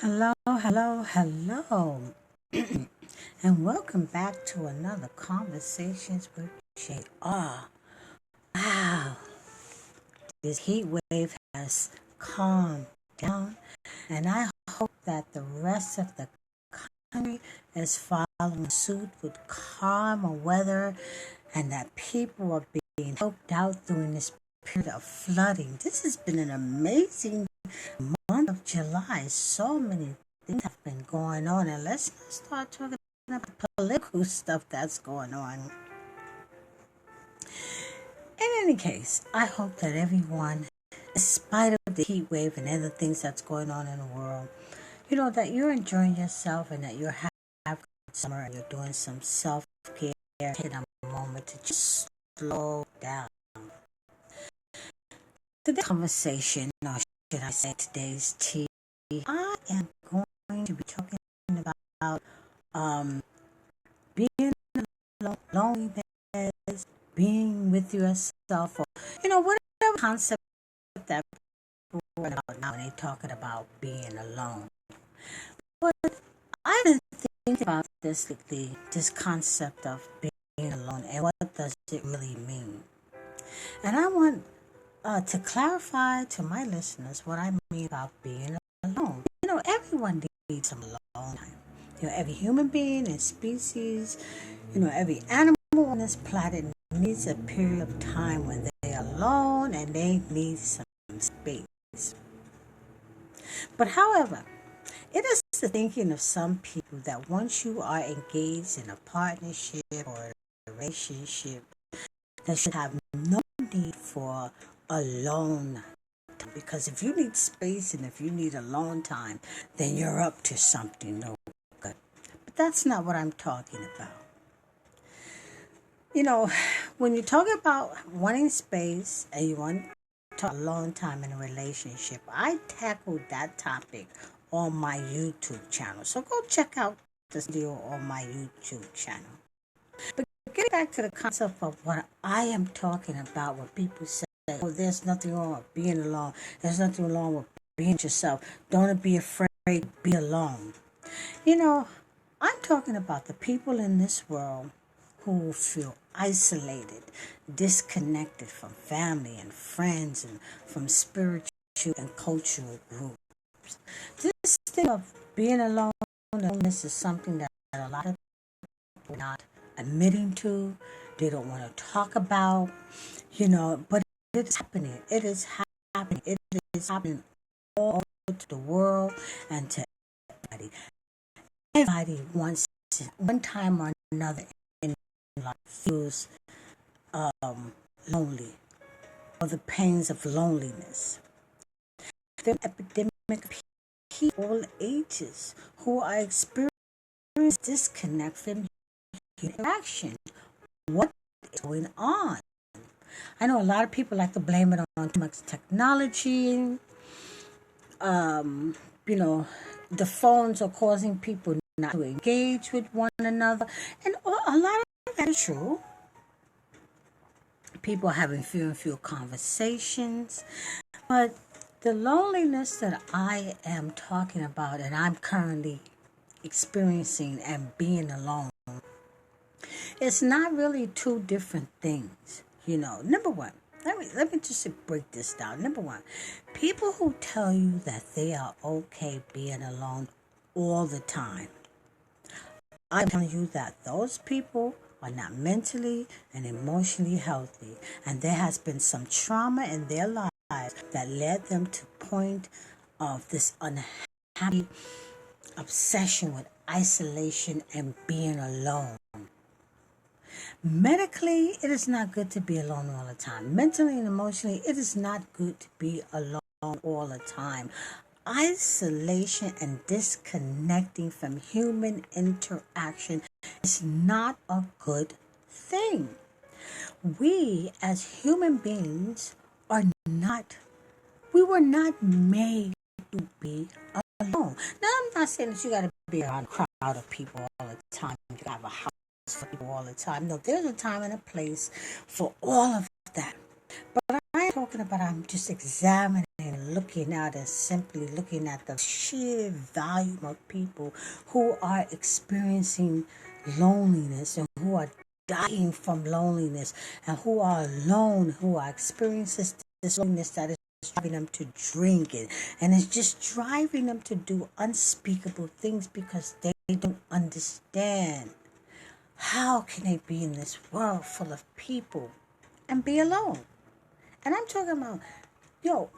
Hello, hello, hello, and welcome back to another Conversations with JR. Wow, this heat wave has calmed down, and I hope that the rest of the country is following suit with calmer weather and that people are being helped out during this period of flooding. This has been an amazing month of July. So many things have been going on, and let's not start talking about political stuff that's going on. In any case, I hope that everyone, in spite of the heat wave and other things that's going on in the world, that you're enjoying yourself and that you're having summer and you're doing some self care. Take a moment to just slow down. Today's conversation, or should I say today's tea, I am going to be talking about um, being alone, loneliness, being with yourself, or whatever concept that people are about now when they're talking about being alone. But I've been thinking about this concept of being alone, and what does it really mean? And I want to clarify to my listeners what I mean about being alone. Everyone needs some alone time. Every human being and species, every animal on this planet needs a period of time when they're alone and they need some space. But however, it is the thinking of some people that once you are engaged in a partnership or a relationship, that you should have no need for alone time. Because if you need space and if you need alone time, then you're up to something no good. But that's not what I'm talking about. When you talk about wanting space and you want to alone time in a relationship, I tackled that topic on my YouTube channel. So go check out this video on my YouTube channel. But getting back to the concept of what I am talking about, when people say, oh, there's nothing wrong with being alone. There's nothing wrong with being yourself. Don't be afraid to be alone. I'm talking about the people in this world who feel isolated, disconnected from family and friends and from spiritual and cultural groups. This thing of being alone and loneliness is something that a lot of people are not admitting to. They don't want to talk about, but it is happening. It is happening. It is happening all over the world and to everybody. Everybody wants one time or another in life feels lonely or the pains of loneliness. There are epidemic of people all ages who are experiencing disconnect from interaction. What is going on? I know a lot of people like to blame it on too much technology. The phones are causing people not to engage with one another. And a lot of that is true. People are having few and few conversations. But the loneliness that I am talking about and I'm currently experiencing and being alone, it's not really two different things. Number one, let me just break this down. Number one, people who tell you that they are okay being alone all the time, I'm telling you that those people are not mentally and emotionally healthy, and there has been some trauma in their lives that led them to the point of this unhappy obsession with isolation and being alone. Medically, it is not good to be alone all the time. Mentally and emotionally, it is not good to be alone all the time. Isolation and disconnecting from human interaction is not a good thing. We as human beings we were not made to be alone. Now, I'm not saying that you got to be around a crowd of people all the time. You got to have a house for people all the time. No, there's a time and a place for all of that. But I'm talking about, I'm just examining and looking out and simply looking at the sheer volume of people who are experiencing loneliness and who are dying from loneliness and who are alone, who are experiencing this loneliness that is driving them to drink it, and it's just driving them to do unspeakable things because they don't understand. How can they be in this world full of people and be alone? And I'm talking about,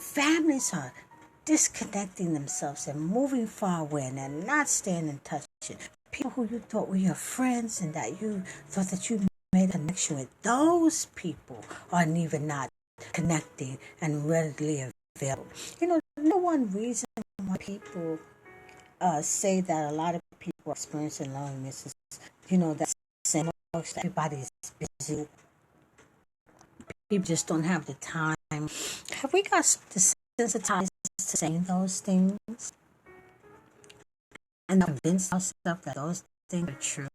families are disconnecting themselves and moving far away and they're not staying in touch. People who you thought were your friends and that you thought that you made a connection with, those people are even not connecting and readily available. No one reason why people say that a lot of people are experiencing loneliness is, that same that everybody's busy. People just don't have the time. Have we got desensitized to saying those things and convince ourselves that those things are true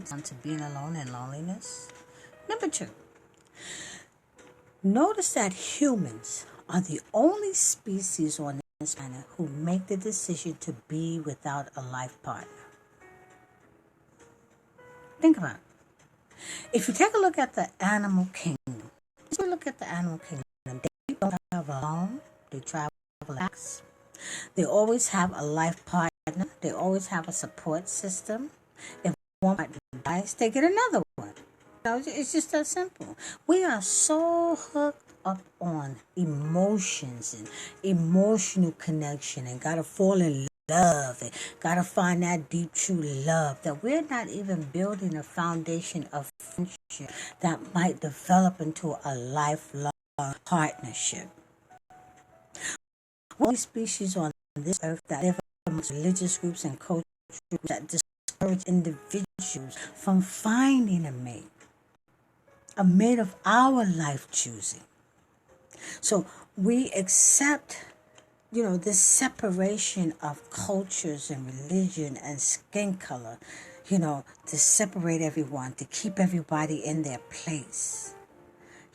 down to being alone and loneliness? Number 2, notice that humans are the only species on this planet who make the decision to be without a life partner. Think about it. If you take a look at the animal kingdom, they don't travel alone, they travel relaxed. They always have a life partner, they always have a support system. If one partner dies, they get another one. It's just that simple. We are so hooked up on emotions and emotional connection and gotta fall in love and gotta find that deep true love that we're not even building a foundation of friendship that might develop into a lifelong partnership. We're the only species on this earth that live amongst religious groups and cultural groups that discourage individuals from finding a mate of our life choosing. So we accept, this separation of cultures and religion and skin color, to separate everyone, to keep everybody in their place.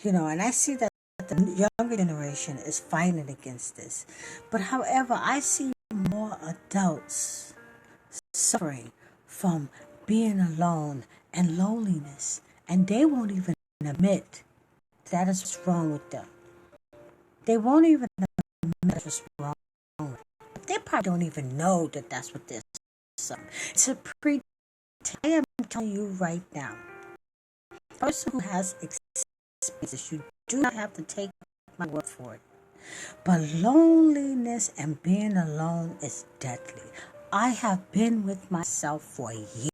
And I see that the younger generation is fighting against this. But however, I see more adults suffering from being alone and loneliness, and they won't even admit that is what's wrong with them. They won't even admit that's what's wrong with them. They probably don't even know that that's what they're suffering. It's a pretense. I am telling you right now, a person who has experiences, you do not have to take my word for it. But loneliness and being alone is deadly. I have been with myself for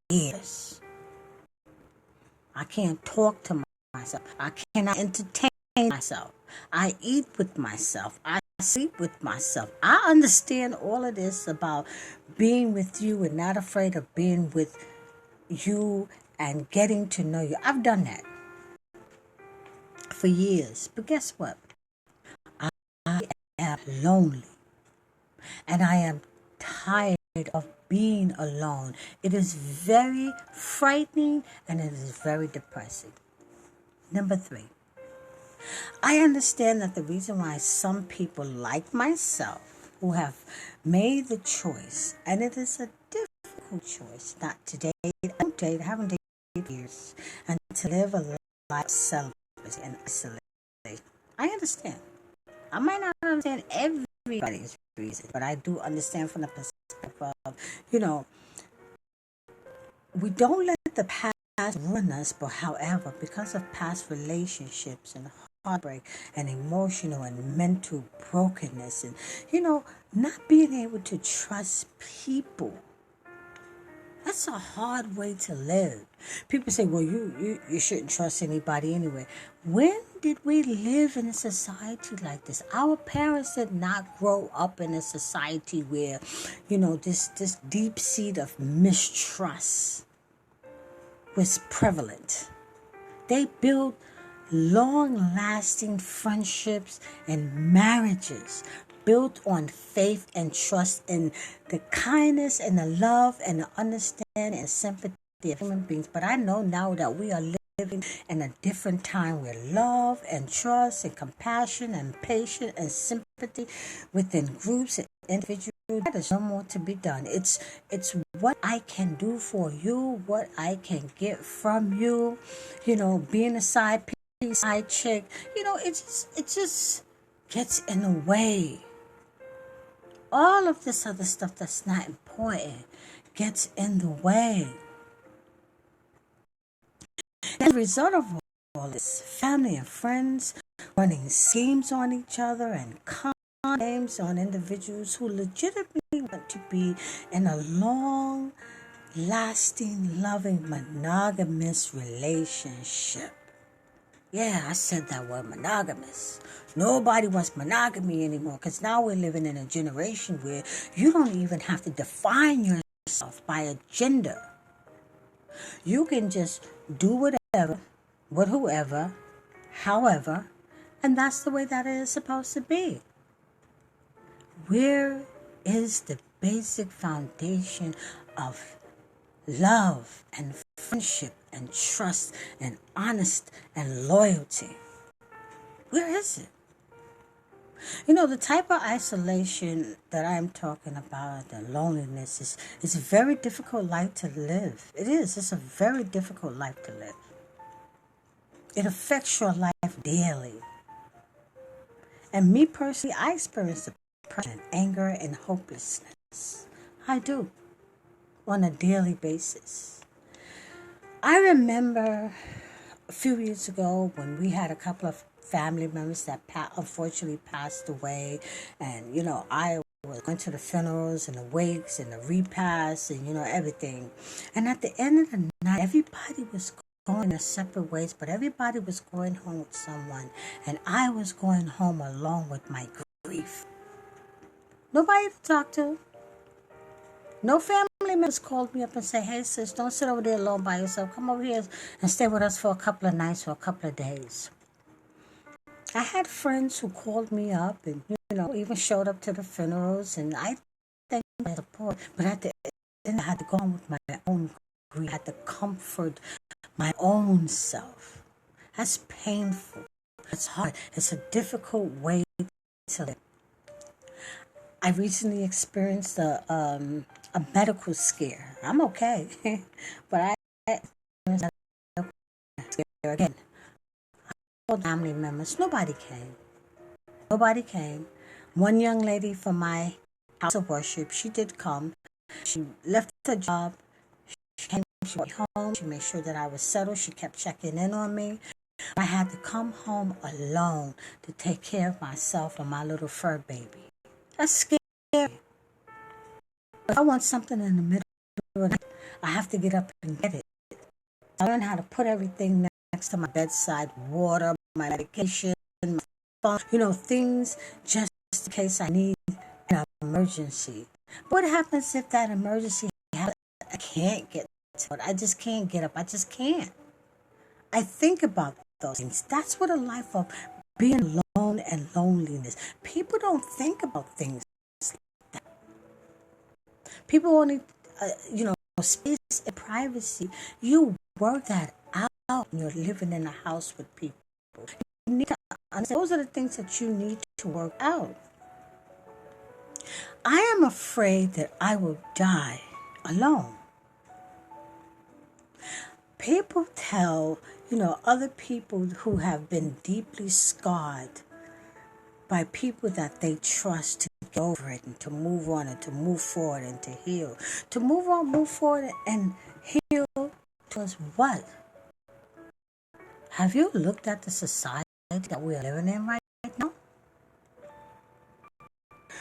years. I can't talk to myself. I cannot entertain myself. I eat with myself. I sleep with myself. I understand all of this about being with you and not afraid of being with you and getting to know you. I've done that for years. But guess what? I am lonely. And I am tired of being alone. It is very frightening and it is very depressing. Number 3, I understand that the reason why some people like myself who have made the choice, and it is a difficult choice, not to date, I haven't dated for years, and to live a life of celibacy and isolation. I understand. I might not understand everybody's reason, but I do understand from the perspective of, we don't let the past ruin us, but however, because of past relationships and heartbreak and emotional and mental brokenness and, not being able to trust people, that's a hard way to live. People say, well, you shouldn't trust anybody anyway. When did we live in a society like this? Our parents did not grow up in a society where, this deep seed of mistrust was prevalent. They built long-lasting friendships and marriages built on faith and trust in the kindness and the love and the understanding and sympathy of human beings. But I know now that we are living living in a different time where love and trust and compassion and patience and sympathy within groups and individuals, there's no more to be done. It's what I can do for you, what I can get from you, being a side piece, side chick, it just gets in the way. All of this other stuff that's not important gets in the way. As a result of all this, family and friends running schemes on each other and con games on individuals who legitimately want to be in a long, lasting, loving, monogamous relationship. Yeah, I said that word, monogamous. Nobody wants monogamy anymore because now we're living in a generation where you don't even have to define yourself by a gender. You can just do whatever, with whoever, however, and that's the way that it is supposed to be. Where is the basic foundation of love and friendship and trust and honesty and loyalty? Where is it? The type of isolation that I'm talking about, the loneliness, is a very difficult life to live. It is. It's a very difficult life to live. It affects your life daily. And me personally, I experience depression, anger, and hopelessness. I do. On a daily basis. I remember a few years ago when we had a couple of family members that unfortunately passed away, and I was going to the funerals and the wakes and the repasts and everything, and at the end of the night everybody was going their separate ways, but everybody was going home with someone, and I was going home alone with my grief. Nobody to talk to. No family members called me up and said, "Hey sis, don't sit over there alone by yourself. Come over here and stay with us for a couple of nights or a couple of days." I had friends who called me up and, even showed up to the funerals, and I thank them for their support. But at the end, I had to go on with my own grief. I had to comfort my own self. That's painful. It's hard. It's a difficult way to live. I recently experienced a medical scare. I'm okay, but I experienced a medical scare again. Family members, nobody came. One young lady from my house of worship, she did come. She left her job. She came, she went home. She made sure that I was settled. She kept checking in on me. I had to come home alone to take care of myself and my little fur baby. That's scary. If I want something in the middle of the night, I have to get up and get it. I learned how to put everything next to my bedside, water, my medication, my phone, things just in case I need an emergency. What happens if that emergency happens? I can't get to it. I just can't get up. I just can't. I think about those things. That's what a life of being alone and loneliness. People don't think about things like that. People only, space and privacy. You work that out when you're living in a house with people. You need to understand those are the things that you need to work out. I am afraid that I will die alone. People tell, other people who have been deeply scarred by people that they trust to get over it and to move on and to move forward and to heal. To move on, move forward and heal towards what? Have you looked at the society that we are living in right now?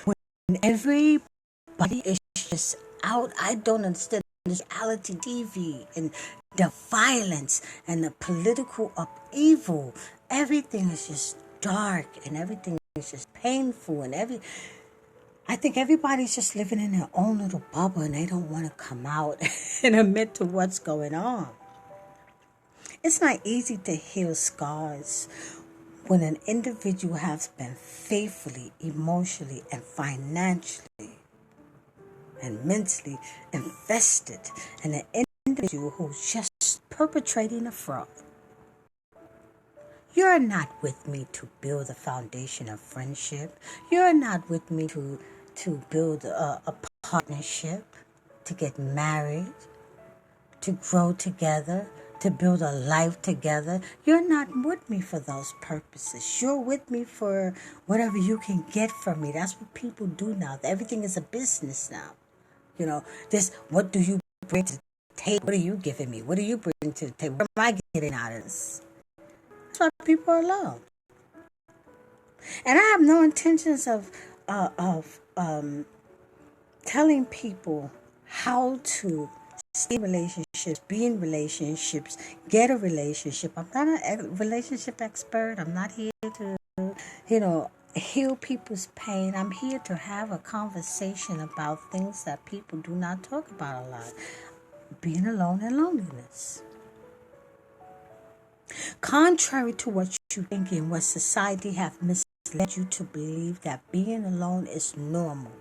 When everybody is just out, I don't understand this reality TV and the violence and the political upheaval. Everything is just dark and everything is just painful and I think everybody's just living in their own little bubble and they don't want to come out and admit to what's going on. It's not easy to heal scars when an individual has been faithfully, emotionally, and financially and mentally invested in an individual who's just perpetrating a fraud. You're not with me to build a foundation of friendship. You're not with me to build a partnership, to get married, to grow together, to build a life together. You're not with me for those purposes. You're with me for whatever you can get from me. That's what people do now. Everything is a business now. This, what do you bring to the table? What are you giving me? What do you bring to the table? What am I getting out of this? That's why people are alone. And I have no intentions of telling people how to stay in relationships, be in relationships, get a relationship. I'm not a relationship expert. I'm not here to, heal people's pain. I'm here to have a conversation about things that people do not talk about a lot. Being alone and loneliness. Contrary to what you think and what society have misled you to believe, that being alone is normal.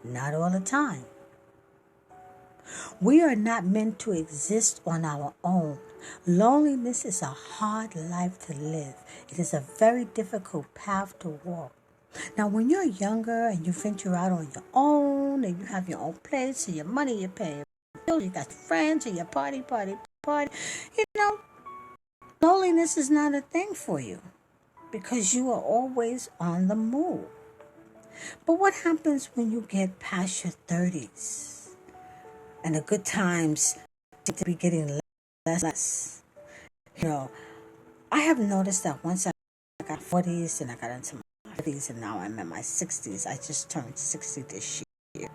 Not all the time. We are not meant to exist on our own. Loneliness is a hard life to live. It is a very difficult path to walk. Now, when you're younger and you venture out on your own and you have your own place and your money, you're paying your bills, you got friends and you party, loneliness is not a thing for you because you are always on the move. But what happens when you get past your 30s and the good times seem to be getting less? I have noticed that once I got 40s and I got into my 50s and now I'm in my 60s. I just turned 60 this year.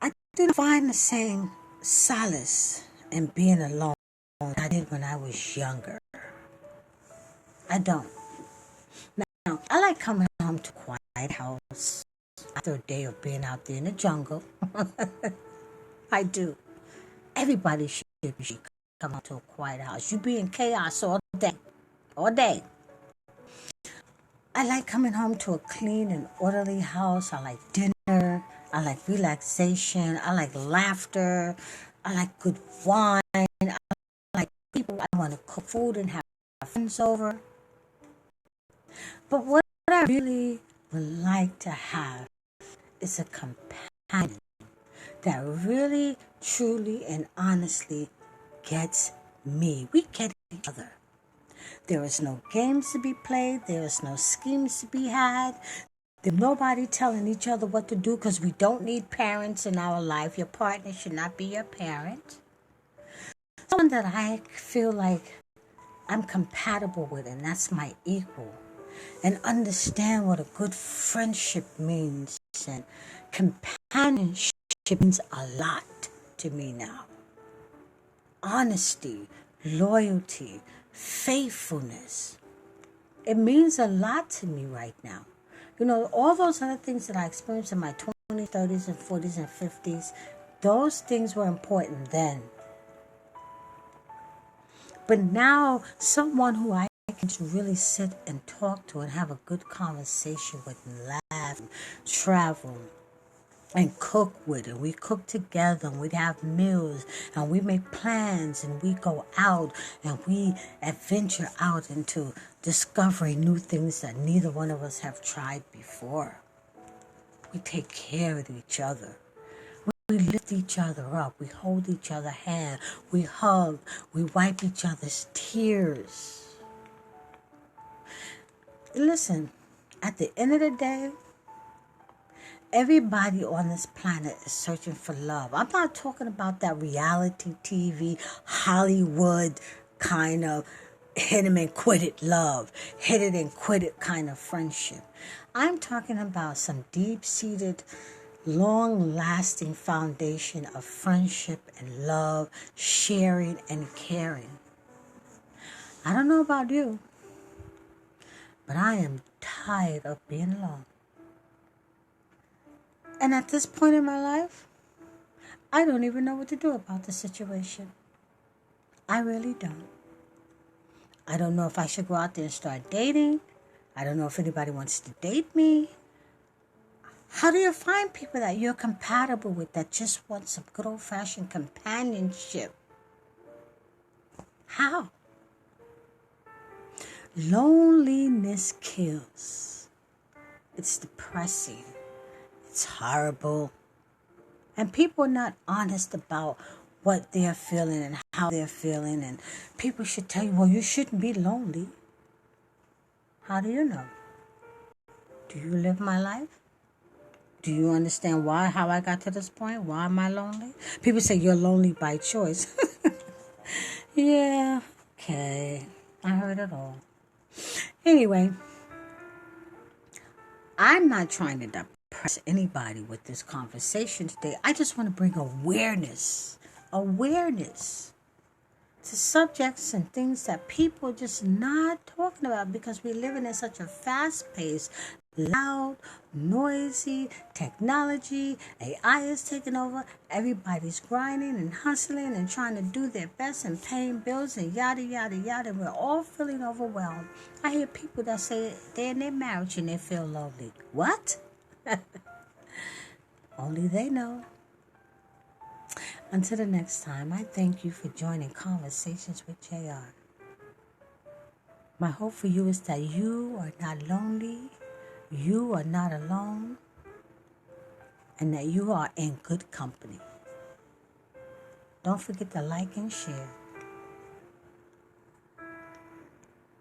I do not find the same solace in being alone as I did when I was younger. I don't. Now, I like coming home to a quiet house after a day of being out there in the jungle. I do. Everybody should come out to a quiet house. You be in chaos all day. All day. I like coming home to a clean and orderly house. I like dinner. I like relaxation. I like laughter. I like good wine. I like people. I want to cook food and have friends over. But what I really would like to have is a companion that really, truly, and honestly gets me. We get each other. There is no games to be played. There is no schemes to be had. There's nobody telling each other what to do because we don't need parents in our life. Your partner should not be your parent. Someone that I feel like I'm compatible with, and that's my equal. And understand what a good friendship means. And companionship means a lot to me now. Honesty, loyalty, faithfulness. It means a lot to me right now. All those other things that I experienced in my 20s, 30s, and 40s, and 50s, those things were important then. But now, someone who I can really sit and talk to and have a good conversation with and laugh and travel and cook with, and we cook together and we'd have meals and we make plans and we go out and we adventure out into discovering new things that neither one of us have tried before. We take care of each other. We lift each other up. We hold each other's hand. We hug. We wipe each other's tears. Listen, at the end of the day, everybody on this planet is searching for love. I'm not talking about that reality TV, Hollywood kind of hit him and quit it love, hit it and quit it kind of friendship. I'm talking about some deep-seated, long-lasting foundation of friendship and love, sharing and caring. I don't know about you, but I am tired of being alone. And at this point in my life, I don't even know what to do about the situation. I really don't. I don't know if I should go out there and start dating. I don't know if anybody wants to date me. How do you find people that you're compatible with that just want some good old-fashioned companionship? How? Loneliness kills. It's depressing. It's horrible. And people are not honest about what they're feeling and how they're feeling. And people should tell you, well, you shouldn't be lonely. How do you know? Do you live my life? Do you understand how I got to this point? Why am I lonely? People say you're lonely by choice. Yeah, okay. I heard it all. Anyway, I'm not trying to depress anybody with this conversation today. I just want to bring awareness to subjects and things that people are just not talking about because we're living in such a fast-paced, loud, noisy technology. AI is taking over. Everybody's grinding and hustling and trying to do their best and paying bills and yada, yada, yada. We're all feeling overwhelmed. I hear people that say they're in their marriage and they feel lonely. What? Only they know. Until the next time, I thank you for joining Conversations with JR. My hope for you is that you are not lonely, you are not alone, and that you are in good company. Don't forget to like and share.